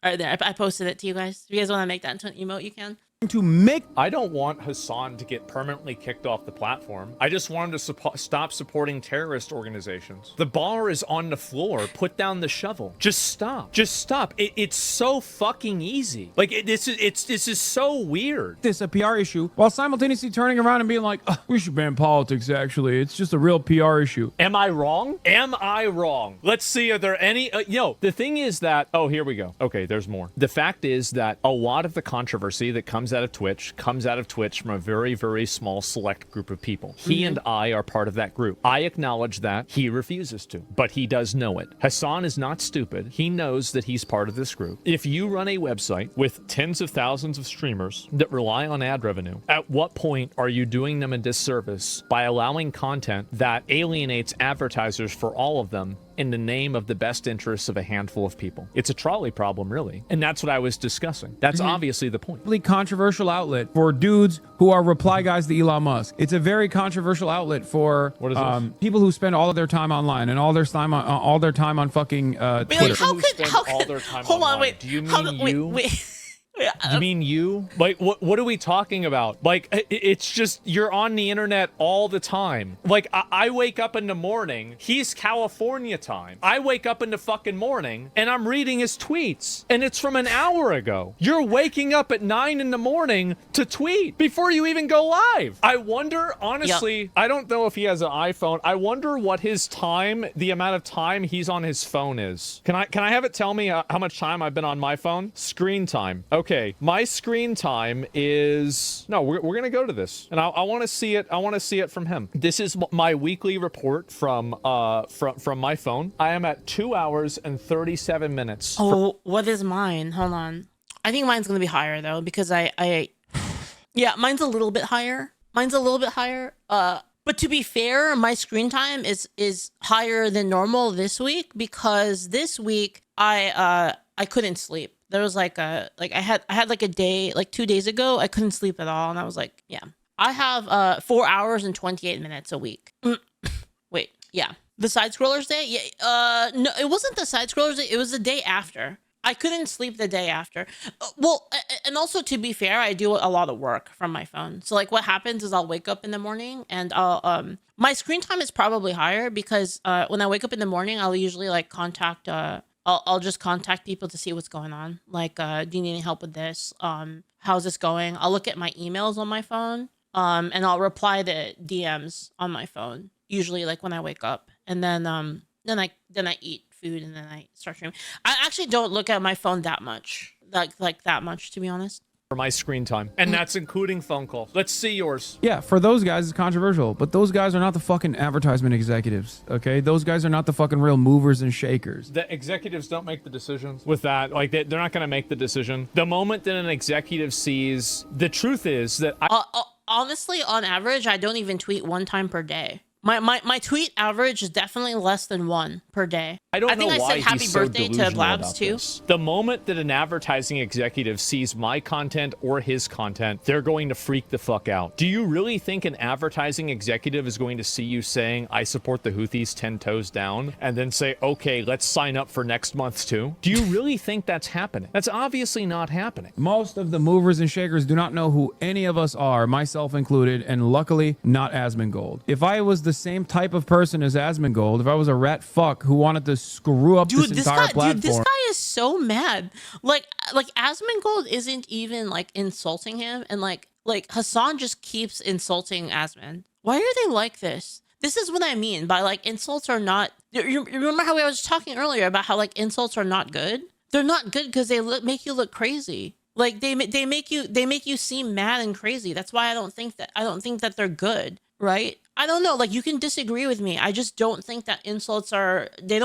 All right, there. I posted it to you guys. If you guys want to make that into an emote, you can. To make I don't want Hasan to get permanently kicked off the platform. I just want him to stop supporting terrorist organizations. The bar is on the floor. Put down the shovel. Just stop. Just stop. It's so fucking easy. Like this is so weird. this a PR issue while simultaneously turning around and being like, we should ban politics, actually. It's just a real PR issue. Am I wrong? Am I wrong? Let's see. Are there any? The thing is that, oh, here we go. Okay, there's more. The fact is that a lot of the controversy that comes out of Twitch from a very, very small select group of people. He and I are part of that group. I acknowledge that. He refuses to, but he does know it. Hasan is not stupid. He knows that he's part of this group. If you run a website with tens of thousands of streamers that rely on ad revenue, at what point are you doing them a disservice by allowing content that alienates advertisers for all of them in the name of the best interests of a handful of people? It's a trolley problem, really. And that's what I was discussing. That's obviously the point. Really controversial outlet for dudes who are reply guys to Elon Musk. It's a very controversial outlet for What is this? people who spend all of their time online and all their time on fucking Twitter. Like, how Who could spend how all could their time hold on, online. wait. Do you How mean could- you? Wait. You mean you? Like, what are we talking about? Like, it's just, you're on the internet all the time. Like, I wake up in the morning, he's California time. I wake up in the fucking morning, and I'm reading his tweets, and it's from an hour ago. You're waking up at 9 in the morning to tweet before you even go live. I wonder, honestly, I don't know if he has an iPhone. I wonder what his time, the amount of time he's on his phone is. Can I have it tell me how much time I've been on my phone? Screen time. Okay, my screen time is, no, we're gonna go to this, and I want to see it. I want to see it from him. This is my weekly report from my phone. I am at 2 hours and 37 minutes. Oh, what is mine? Hold on. I think mine's gonna be higher though, because yeah, mine's a little bit higher. But to be fair, my screen time is higher than normal this week, because this week I couldn't sleep. There was I had like a day, like 2 days ago, I couldn't sleep at all, and I was like, yeah. I have 4 hours and 28 minutes a week. Wait, yeah. The side scrollers day? Yeah. No, it wasn't the side scrollers day. It was the day after. I couldn't sleep the day after. Well, and also, to be fair, I do a lot of work from my phone. So like what happens is I'll wake up in the morning and I'll my screen time is probably higher because when I wake up in the morning, I'll usually like contact I'll just contact people to see what's going on. Like, do you need any help with this? How's this going? I'll look at my emails on my phone. And I'll reply to DMs on my phone, usually like when I wake up. And then I eat food and then I start streaming. I actually don't look at my phone that much. Like that much, to be honest. for my screen time, and that's including phone calls. Let's see yours. Yeah, for those guys, it's controversial, but those guys are not the fucking advertisement executives, okay? Those guys are not the fucking real movers and shakers. The executives don't make the decisions with that. Like, they're not going to make the decision. The moment that an executive sees, the truth is that honestly, on average, I don't even tweet one time per day. My tweet average is definitely less than one per day. I think I said happy birthday to Blabs too. The moment that an advertising executive sees my content or his content, they're going to freak the fuck out. Do you really think an advertising executive is going to see you saying, I support the Houthis 10 toes down, and then say, okay, let's sign up for next month's too? Do you really think that's happening? That's obviously not happening. Most of the movers and shakers do not know who any of us are, myself included, and luckily not Asmongold. If I was the same type of person as Asmongold, if I was a rat fuck who wanted to screw up this entire platform. Dude, this guy is so mad. Like Asmongold isn't even like insulting him, and like Hasan just keeps insulting Asmon. Why are they like this? This is what I mean by like insults are not. You remember how I was talking earlier about how like insults are not good? They're not good because they make you look crazy. Like they make you seem mad and crazy. That's why I don't think that they're good, right? I don't know. Like, you can disagree with me. I just don't think that insults are. They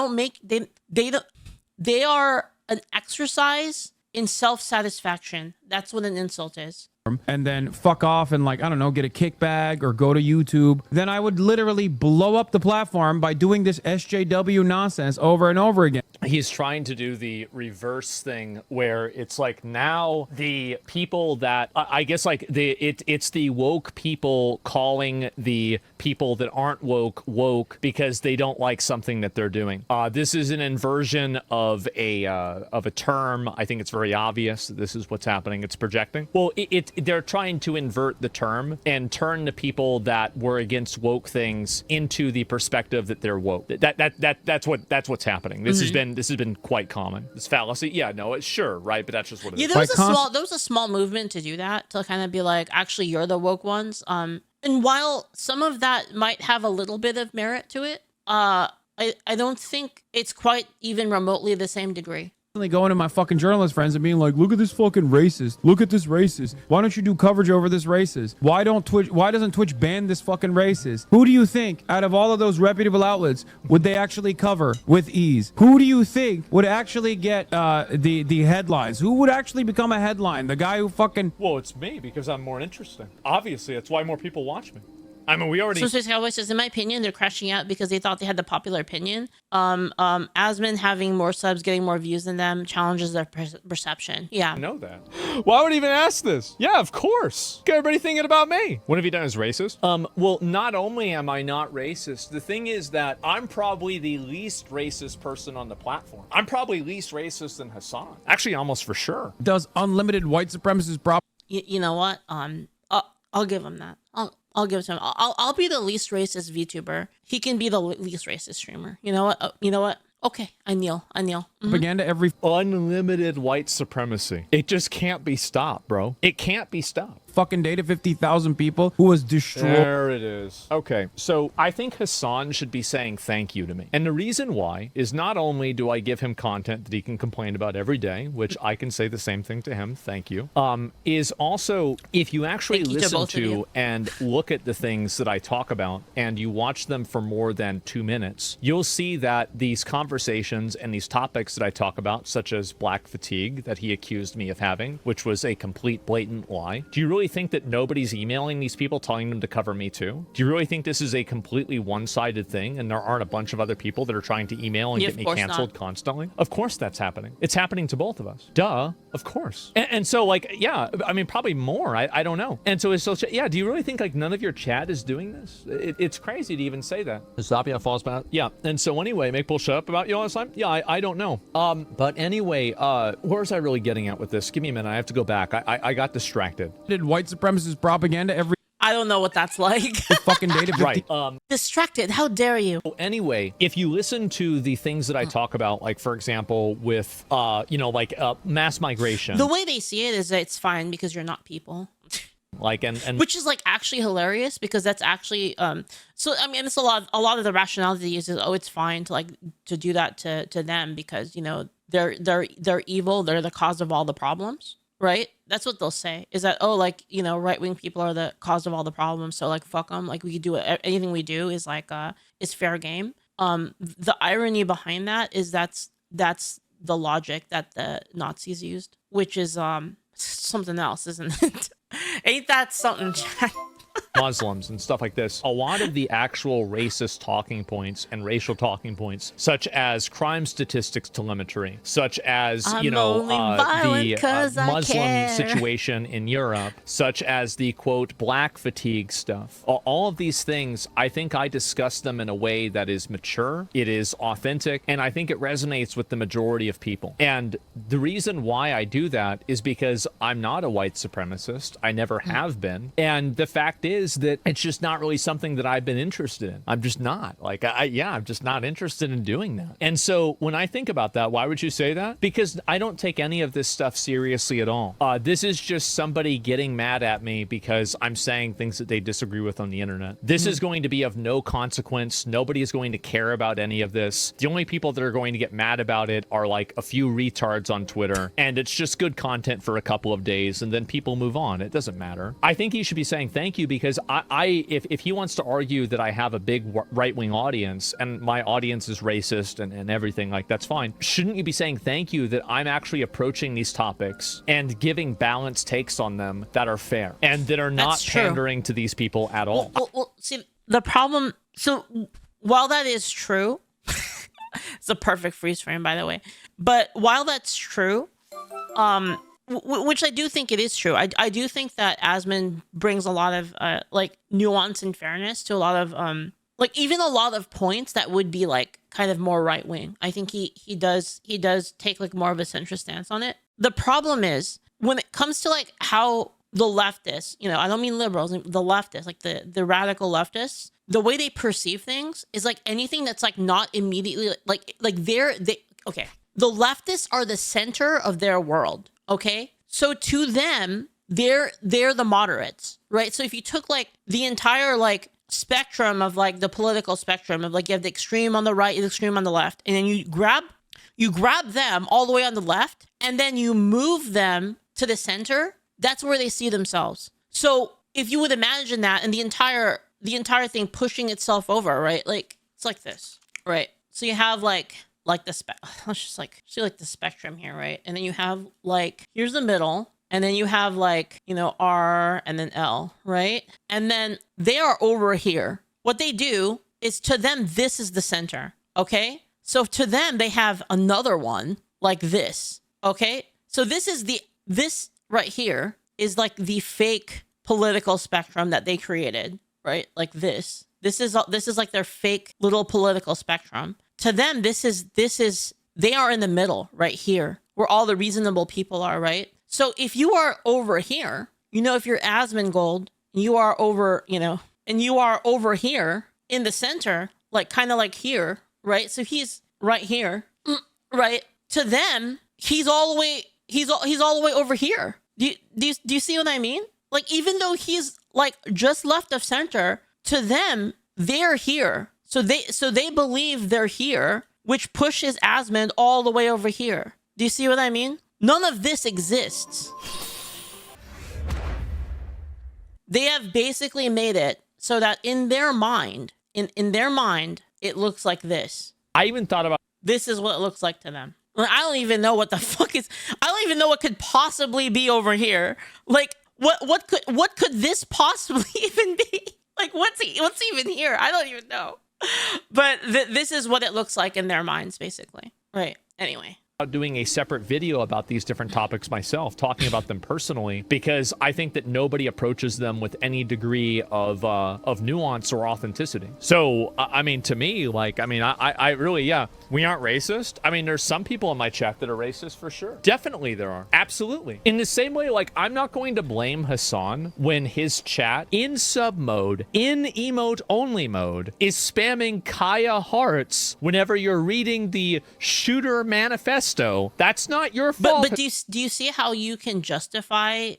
are an exercise in self-satisfaction. That's what an insult is. And then fuck off and, like, I don't know, get a kickback or go to YouTube, then I would literally blow up the platform by doing this SJW nonsense over and over again. He's trying to do the reverse thing where it's like now the people that I guess like it's the woke people calling the people that aren't woke because they don't like something that they're doing. This is an inversion of a term. I think it's very obvious that this is what's happening. It's projecting. Well, they're trying to invert the term and turn the people that were against woke things into the perspective that they're woke. That's what's happening. This has been quite common. This fallacy. Yeah, no, it's sure, right? But that's just what it is. There was a small movement to do that, to kind of be like, actually, you're the woke ones. And while some of that might have a little bit of merit to it, I don't think it's quite even remotely the same degree. Going to my fucking journalist friends and being like, look at this fucking racist. Look at this racist. Why don't you do coverage over this racist? Why doesn't Twitch ban this fucking racist? Who do you think out of all of those reputable outlets would they actually cover with ease? Who do you think would actually get the headlines? Who would actually become a headline? The guy who fucking... Well, it's me because I'm more interesting. Obviously, that's why more people watch me. I mean, we already... So Cowboy says, in my opinion, they're crashing out because they thought they had the popular opinion. Asmon having more subs, getting more views than them challenges their perception. Yeah. I know that. Why would I even ask this? Yeah, of course. Got everybody thinking about me. What have you done as racist? Well, not only am I not racist, the thing is that I'm probably the least racist person on the platform. I'm probably least racist than Hasan. Actually, almost for sure. Does unlimited white supremacist prop... You know what? I'll give him that. I'll give it to him. I'll be the least racist VTuber. He can be the least racist streamer. You know what? You know what? Okay, I kneel. Propaganda every... Unlimited white supremacy. It just can't be stopped, bro. It can't be stopped. Fucking day to 50,000 people who was destroyed. There it is. Okay, so I think Hasan should be saying thank you to me. And the reason why is not only do I give him content that he can complain about every day, which I can say the same thing to him, thank you, is also if you actually listen to and look at the things that I talk about and you watch them for more than 2 minutes, you'll see that these conversations and these topics that I talk about, such as black fatigue that he accused me of having, which was a complete blatant lie. Do you really think that nobody's emailing these people telling them to cover me too? Do you really think this is a completely one-sided thing and there aren't a bunch of other people that are trying to email and get me canceled constantly? Of course that's happening. It's happening to both of us. Duh. Of course. And so, like, yeah, I mean, probably more. I don't know. And so, yeah, do you really think, like, none of your chat is doing this? It's crazy to even say that. Stop you, false path. Yeah. And so, anyway, make people shut up about you all the time? Yeah, I don't know. But anyway, where was I really getting at with this? Give me a minute. I have to go back. I got distracted. Did white supremacist propaganda every... I don't know what that's like. Fucking day to 50... Right. Distracted. How dare you? Anyway, if you listen to the things that I talk about, like, for example, with, mass migration. The way they see it is that it's fine because you're not people. Like, and which is, like, actually hilarious because that's actually, so, I mean, it's a lot of the rationale that they use is, oh, it's fine to, like, to do that to them because, you know, they're evil. They're the cause of all the problems. right? That's what they'll say, is that, oh, like, you know, right-wing people are the cause of all the problems, so like fuck them, like we could do it, anything we do is like is fair game. The irony behind that is that's the logic that the Nazis used, which is something else, isn't it? Ain't that something, Jack? Muslims and stuff like this. A lot of the actual racist talking points and racial talking points, such as crime statistics telemetry, such as, you know, the Muslim situation in Europe, such as the quote black fatigue stuff. All of these things, I think I discuss them in a way that is mature, it is authentic, and I think it resonates with the majority of people. And the reason why I do that is because I'm not a white supremacist. I never have been. And the fact is that it's just not really something that I've been interested in. I'm just not. Like, I'm just not interested in doing that. And so when I think about that, why would you say that? Because I don't take any of this stuff seriously at all. This is just somebody getting mad at me because I'm saying things that they disagree with on the internet. This is going to be of no consequence. Nobody is going to care about any of this. The only people that are going to get mad about it are like a few retards on Twitter, and it's just good content for a couple of days, and then people move on. It doesn't matter. I think he should be saying thank you, because if he wants to argue that I have a big right-wing audience and my audience is racist and everything, like, that's fine. Shouldn't you be saying thank you that I'm actually approaching these topics and giving balanced takes on them that are fair and that are not pandering to these people at all? Well, see, the problem, so while that is true, it's a perfect freeze frame, by the way, but while that's true, which I do think it is true. I do think that Asmon brings a lot of like nuance and fairness to a lot of like even a lot of points that would be like kind of more right wing. I think he does take like more of a centrist stance on it. The problem is when it comes to like how the leftists, you know, I don't mean liberals, the leftists, like the radical leftists, the way they perceive things is like anything that's like not immediately like okay. The leftists are the center of their world. Okay, so to them, they're the moderates, right? So if you took like the entire like spectrum of like the political spectrum of like you have the extreme on the right, the extreme on the left, and then you grab them all the way on the left, and then you move them to the center, that's where they see themselves. So if you would imagine that, and the entire thing pushing itself over, right? Like it's like this, right? So you have like the let's just like see like the spectrum here, right? And then you have like, here's the middle, and then you have like, you know, R and then L, right? And then they are over here. What they do is, to them, this is the center, okay? So to them, they have another one like this, okay? So this right here is like the fake political spectrum that they created, right? Like this is like their fake little political spectrum. To them, this is they are in the middle right here where all the reasonable people are, right? So if you are over here, you know, if you're Asmongold, you are over, you know, and you are over here in the center, like kind of like here, right? So he's right here, right? To them, he's all the way over here. Do you see what I mean? Like, even though he's like just left of center, to them, they're here. So they believe they're here, which pushes Asmon all the way over here. Do you see what I mean? None of this exists. They have basically made it so that in their mind, in their mind, it looks like this. I even thought about this is what it looks like to them. I don't even know what the fuck is. I don't even know what could possibly be over here. Like what could this possibly even be? Like what's even here? I don't even know. But this is what it looks like in their minds, basically. Right. Anyway. Doing a separate video about these different topics myself, talking about them personally, because I think that nobody approaches them with any degree of nuance or authenticity. So, I mean, to me, like, I mean, I really, yeah, we aren't racist. I mean, there's some people in my chat that are racist for sure. Definitely there are. Absolutely. In the same way, like, I'm not going to blame Hasan when his chat in sub mode, in emote only mode, is spamming Kaya hearts whenever you're reading the shooter manifesto. That's not your fault. But do you see how you can justify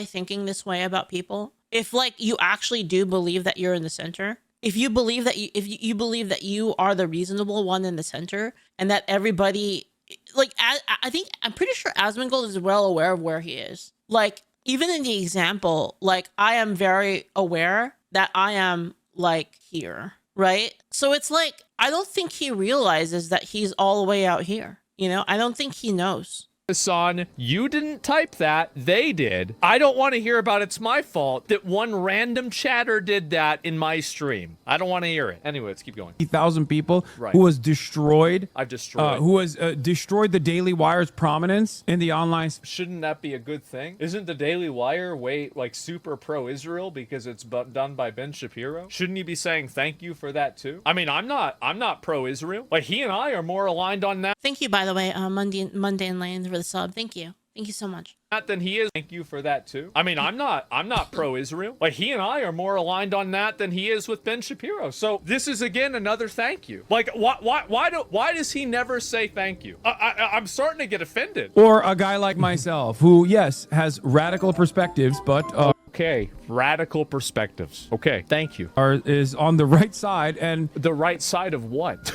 thinking this way about people? If like you actually do believe that you're in the center, if you believe that you are the reasonable one in the center, and that everybody like I think I'm pretty sure Asmongold is well aware of where he is. Like even in the example, like I am very aware that I am like here, right? So it's like I don't think he realizes that he's all the way out here. You know, I don't think he knows. Hasan, you didn't type that. They did. I don't want to hear about it's my fault that one random chatter did that in my stream. I don't want to hear it. Anyway, let's keep going. 1,000 people Right. who has destroyed. I've destroyed. Who has destroyed the Daily Wire's prominence in the online. Shouldn't that be a good thing? Isn't the Daily Wire like super pro-Israel because it's done by Ben Shapiro? Shouldn't he be saying thank you for that too? I mean, I'm not pro-Israel. Like he and I are more aligned on that Thank you, by the way, Mundane Lane for the sub. Thank you so much. than he is. Thank you for that too. I mean, I'm not pro-Israel. Like he and I are more aligned on that than he is with Ben Shapiro. So this is again another thank you. Like why does he never say thank you? I'm starting to get offended. Or a guy like myself who, yes, has radical perspectives, but Okay, radical perspectives. Okay, thank you. is on the right side. And The right side of what?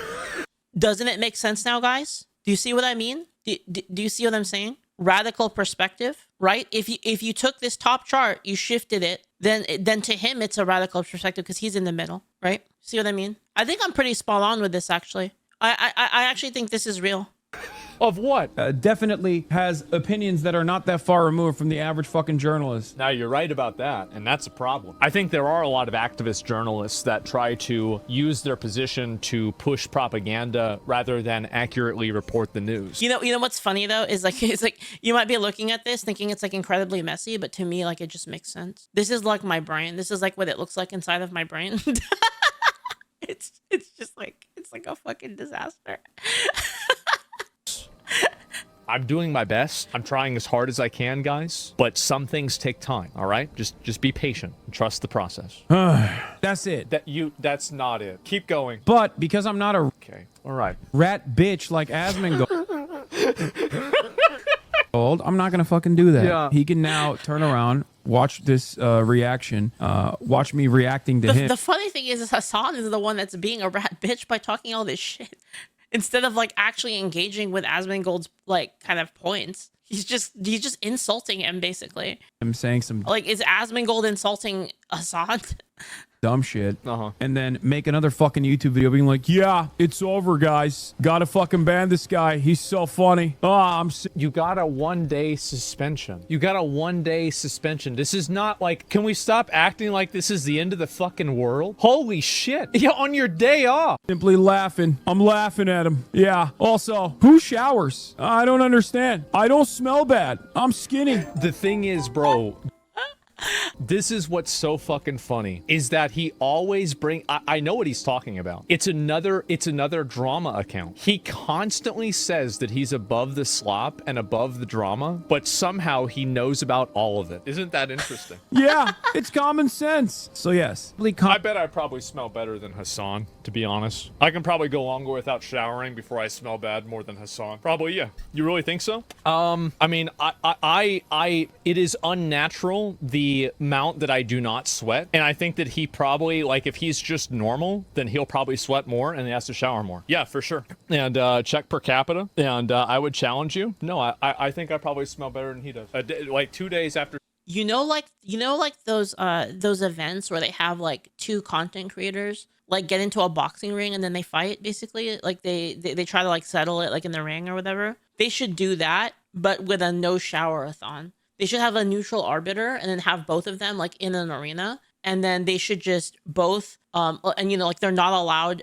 Doesn't it make sense now, guys? Do you see what I mean? Do you see what I'm saying? Radical perspective, right? If you took this top chart, you shifted it, then to him it's a radical perspective because he's in the middle, right? See what I mean? I think I'm pretty spot on with this actually. I actually think this is real. Of what? definitely has opinions that are not that far removed from the average fucking journalist. Now, you're right about that, and that's a problem. I think there are a lot of activist journalists that try to use their position to push propaganda rather than accurately report the news. You know what's funny though is like it's like you might be looking at this thinking it's like incredibly messy, but to me like it just makes sense. This is like my brain. This is like what it looks like inside of my brain. it's just like it's like a fucking disaster. I'm doing my best. I'm trying as hard as I can, guys. But some things take time, all right? Just be patient and trust the process. That's it. That's not it. Keep going. But because I'm not a Okay. All right. rat bitch like Asmongold, I'm not gonna fucking do that. Yeah. He can now turn around, watch this reaction, watch me reacting to him. The funny thing is Hasan is the one that's being a rat bitch by talking all this shit. Instead of like actually engaging with Asmongold's like kind of points, he's just insulting him basically. I'm saying some Like is Asmongold insulting Hasan? dumb shit, Uh-huh. and then make another fucking YouTube video being like, yeah, it's over, guys. Gotta fucking ban this guy. He's so funny. I'm sick. You got a 1-day suspension. You got a 1-day suspension. This is not like, can we stop acting like this is the end of the fucking world? Holy shit. Yeah, on your day off. Simply laughing. I'm laughing at him. Yeah. Also, who showers? I don't understand. I don't smell bad. I'm skinny. The thing is, bro, this is what's so fucking funny is that he always I know what he's talking about. It's another drama account. He constantly says that he's above the slop and above the drama, but somehow he knows about all of it. Isn't that interesting? Yeah, it's common sense. So yes, I bet I probably smell better than Hasan, to be honest. I can probably go longer without showering before I smell bad more than Hasan. Probably, yeah. You really think so? I mean, it is unnatural, the amount that I do not sweat. And I think that he probably, like, if he's just normal, then he'll probably sweat more and he has to shower more. Yeah, for sure. And check per capita. And I would challenge you. No, I think I probably smell better than he does. Like 2 days after. Like those events where they have like two content creators like get into a boxing ring and then they fight basically, like they try to like settle it like in the ring or whatever. They should do that, but with a no shower-a-thon. They should have a neutral arbiter and then have both of them like in an arena, and then they should just both and you know like they're not allowed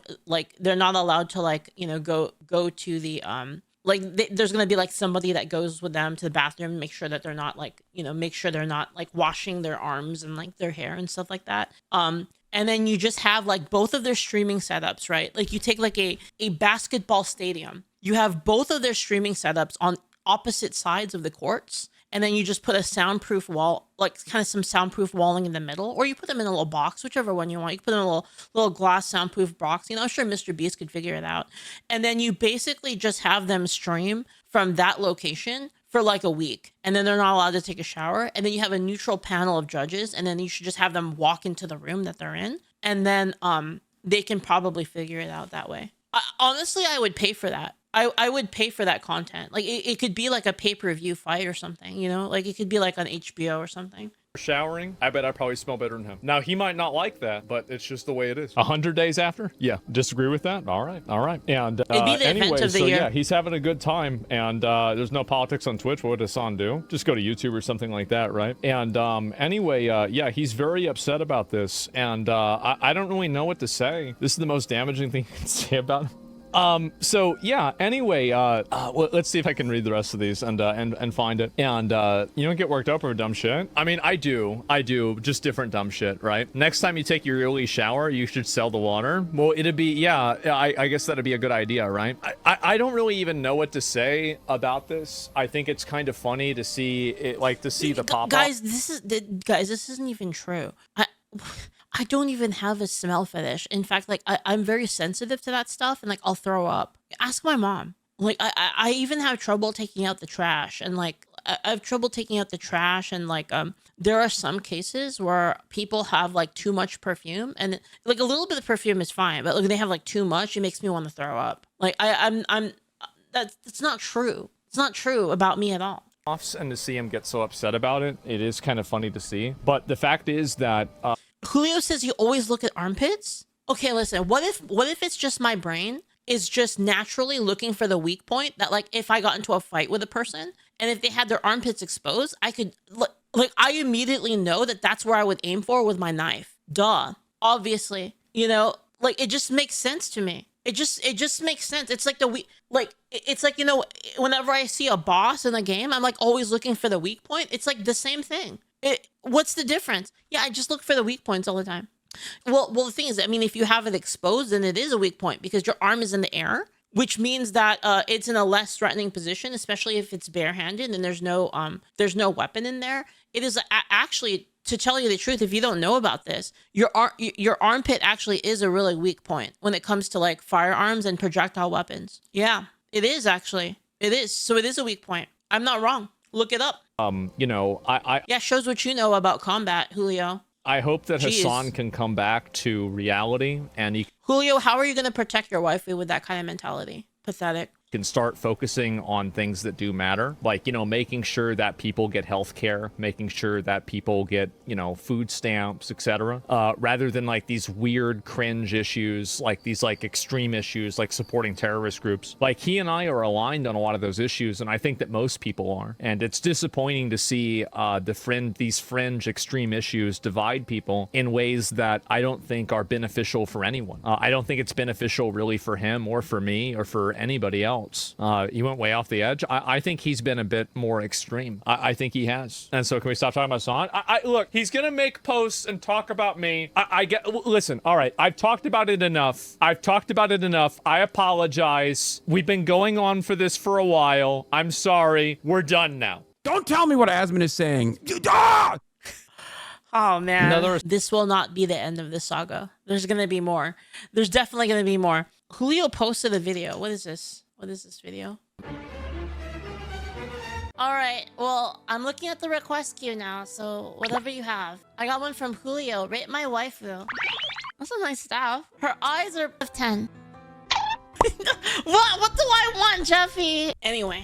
to like you know go to the there's gonna be like somebody that goes with them to the bathroom, make sure that they're not like you know make sure they're not like washing their arms and like their hair and stuff like that. And then you just have like both of their streaming setups, right? Like you take like a basketball stadium, you have both of their streaming setups on opposite sides of the courts. And then you just put a soundproof wall, like kind of some soundproof walling in the middle, or you put them in a little box, whichever one you want. You can put them in a little glass soundproof box. You know, I'm sure Mr. Beast could figure it out. And then you basically just have them stream from that location for like a week. And then they're not allowed to take a shower. And then you have a neutral panel of judges. And then you should just have them walk into the room that they're in. And then they can probably figure it out that way. Honestly, I would pay for that. I would pay for that content. Like it could be like a pay-per-view fight or something, you know? Like it could be like on HBO or something. Showering, I bet I probably smell better than him. Now, he might not like that, but it's just the way it is. 100 days after? Yeah. Disagree with that? All right. And It'd be the event anyway, of the so year. yeah, he's having a good time, and there's no politics on Twitch. What would Hasan do? Just go to YouTube or something like that, right? And anyway, yeah, he's very upset about this, and I don't really know what to say. This is the most damaging thing you can say about him. So yeah, anyway, well, let's see if I can read the rest of these and find it. And, you don't get worked up over dumb shit. I mean, I do, just different dumb shit, right? Next time you take your yearly shower, you should sell the water. Well, it'd be, yeah, I guess that'd be a good idea, right? I don't really even know what to say about this. I think it's kind of funny to see it, like, to see the pop-up. Guys, this isn't even true. I don't even have a smell fetish. In fact, like I'm very sensitive to that stuff, and like I'll throw up. Ask my mom. Like I even have trouble taking out the trash, and like I have trouble taking out the trash, and like there are some cases where people have like too much perfume, and like a little bit of perfume is fine, but like they have like too much, it makes me want to throw up. Like I'm that's not true. It's not true about me at all. And to see him get so upset about it, it is kind of funny to see. But the fact is that Julio says you always look at armpits. Okay, listen, what if it's just my brain is just naturally looking for the weak point, that like if I got into a fight with a person and if they had their armpits exposed, I could like I immediately know that that's where I would aim for with my knife. Duh. Obviously, you know, like it just makes sense to me. It just makes sense. It's like it's like, you know, whenever I see a boss in a game, I'm like always looking for the weak point. It's like the same thing. What's the difference? Yeah, I just look for the weak points all the time. Well, the thing is, I mean, if you have it exposed, then it is a weak point because your arm is in the air, which means that it's in a less threatening position, especially if it's barehanded and there's no weapon in there. It is actually, to tell you the truth, if you don't know about this, your armpit actually is a really weak point when it comes to like firearms and projectile weapons. Yeah, it is actually. It is. So it is a weak point. I'm not wrong. Look it up. You know, yeah, shows what you know about combat, Julio. I hope that Jeez. Hasan can come back to reality, and Julio, how are you going to protect your waifu with that kind of mentality? Pathetic. can start focusing on things that do matter, like, you know, making sure that people get health care, making sure that people get, you know, food stamps, etc., rather than like these weird cringe issues, like these like extreme issues like supporting terrorist groups. Like, he and I are aligned on a lot of those issues, and I think that most people are, and it's disappointing to see these fringe extreme issues divide people in ways that I don't think are beneficial for anyone. I don't think it's beneficial really for him or for me or for anybody else. He went way off the edge. I think he's been a bit more extreme. I think he has. And so can we stop talking about Hasan? Look, he's gonna make posts and talk about me. I get, listen, all right, I've talked about it enough. I apologize. We've been going on for this for a while. I'm sorry. We're done now. Don't tell me what Asmon is saying. Oh man, this will not be the end of this saga. There's gonna be more. There's definitely gonna be more. Julio posted a video. What is this? What is this video? All right, well, I'm looking at the request queue now, so whatever you have. I got one from Julio. Rate my waifu. That's a nice staff. Her eyes are 10. What do I want, Jeffy? Anyway.